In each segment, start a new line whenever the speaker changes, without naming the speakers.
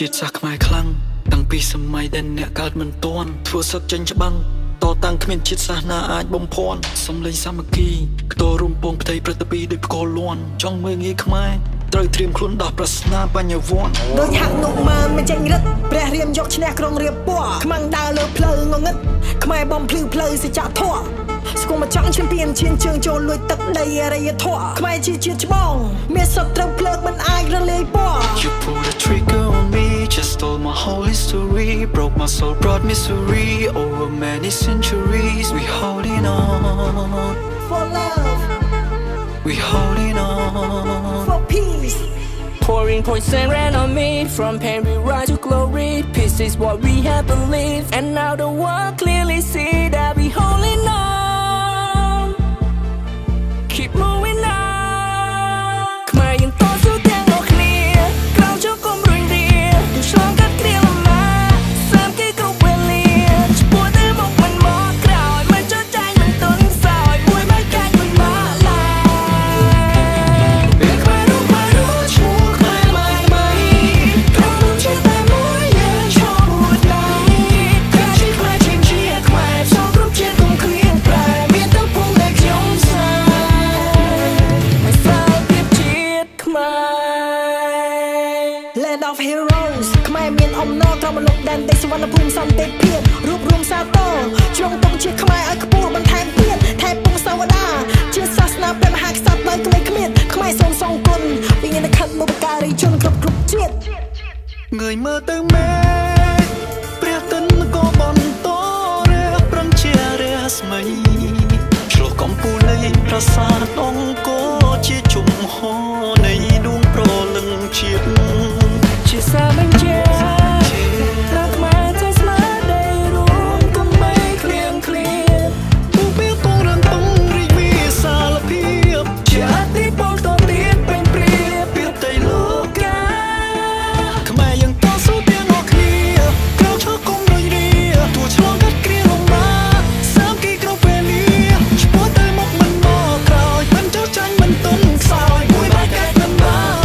ជាតិសាសន៍ខ្មែរខ្លាំងតាំងពីសម័យដែលអ្នកកើតមិនទាន់ធ្វើសឹកចេញច្បាំងតតាំងគ្មានជាតិសាសន៍ណាអាចបំភាន់សំឡេងសាមគ្គីខ្ទររួមពងផ្ទៃព្រឹត្តពីដោយផ្គរលាន់ចង់មើងងាយខ្មែរត្រូវត្រៀមខ្លួនដោះប្រស្នាបញ្ញវន្ត
ដូចហាក់នុកមើលមិនចេញរឹតព្រះរាមយកឈ្នះក្រុងរាពណ៌ខ្មាំងដើរលើផ្លូវងងឹតខ្មែរបំភ្លឺផ្លូវសេចក្ដីធម៌ស្គមមកចង់ឈានពីឈានជើងចូលលួចទឹកដីអរិយធម៌ខ្មែរជាជាតិច្បងមានសពត្រូវភ្លើងមិនអាចរលាយពណ៌
You pulled a trigger on me just stole my whole history broke my soul brought misery over many centuries we holding on
for love
we holding on
for peace
Pouring poison rain on me from pain we rise to glory peace is what we have believed and now the world clearly see that we holding on keep moving on ខ្មែរយើងតស៊ូទាំងអស់គ្នាក្រោមជង្គង់រុញរាយឆ្លងកាត់គ្រាលំណាសាមគ្គីគ្រប់វេលាឆ្ពោះទៅមុខមិនមកក្រោយមិនចុះចាញ់មិនទន់សោយមួយមិនកាច់មិនមកឡើយពេលខ្មែររស់មករស់ឈ្មោះខ្មែរមកមកក្រុមជាតែមួយយើងឈរមួយដៃការជាខ្មែរជាខ្មែរសងគ្រប់ជាតិគុំគ្មានប្រែមានតែពុំដែលខ្ញុំសាមិនស្អាតពីជាតិខ្មែរ
Land of Heroes ខ្មែរមានអំណរក្រមលុបដែនដីសុវណ្ណភូមិសន្តិភាពរួបរวมសាទរជ្រងទង់ជាខ្មែរឲ្យខ្ពស់បន្ថែមទៀតថែពងសាវតាជាសាសនាព្រះមហាក្សត្រដោយក្មេងគ្មានខ្មែរសូមសងគុណវិញ្ញាណក្ខន្ធបុព្វការីជនគ្រប់ជាតិ
ងើយមើលទៅមេព្រះទិនក៏បន្តរះប្រឹងជារស្មីឆ្លុះកំពូលនៃប្រាសាទអង្គរជាជំហរនៃដួងប្រលឹងជាតិ
ជាសាមញ្ញรักมาใจស្មារតីរួមកុំបីឃ្លៀងឃ្លាត
ពុះពេលពងរំពងរីកវិសាលភាព
ជាអតិពលតទៀតពេញព្រៀប
ពីផ្ទៃលោកកាខ្មែរយើងតស៊ូទាំងអស់គ្នាក្រោកឈរគុំរុញរាទួឆ្លងកាត់គ្រាលំបាកសាមគ្គីគ្រប់ពេលលាឆ្ពោះទៅមុខមិនមកក្រោយមិនចោលចាញ់មិនទន់សោយមួយបែកកាច់មិនបាន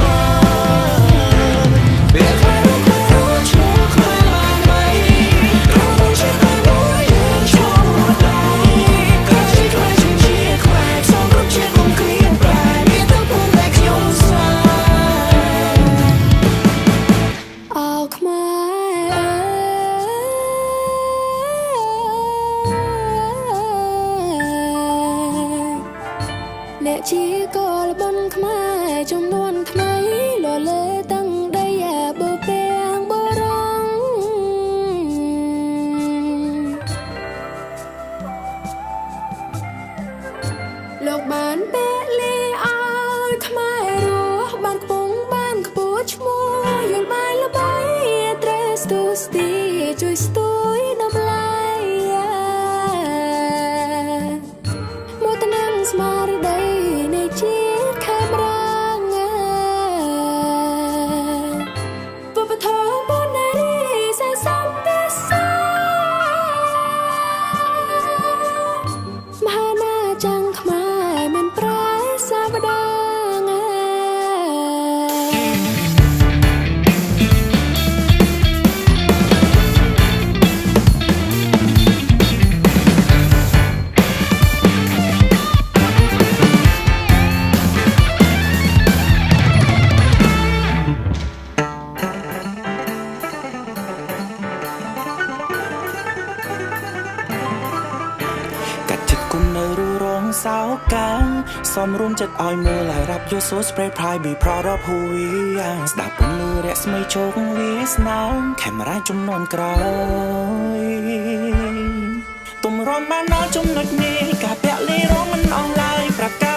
អ្នកជាកលបុនខ្មែរចំនួនថ្មីលលើតាំងដីអាបពាំងបរងលោកបានពេលីឲ្យខ្មែររស់បានខ្ពង់បានខ្ពស់ឈ្មោះយល់បាយល្បីត្រេស្ទូស្ទីជួយស្ទួយដល់ឡៃមកតនឹងស្មារតីនៃជាតិខេមរងពពធបនរីសែសំពិសាមហាណាចាំងខ្មែរមិនប្រែសាវតា
សៅកាំងសំរួមចិត្តឲ្យមើលហើយរាប់យក so spray pride be proud of who we are ស្ដាប់ពន្លឺរស្មីជោគវាសនាកាមេរ៉ាចំនួនក្រោយទុំរំបានដល់ចំណុចនេះការពាក់លីរងមិនអស់ឡើយប្រាប់ការ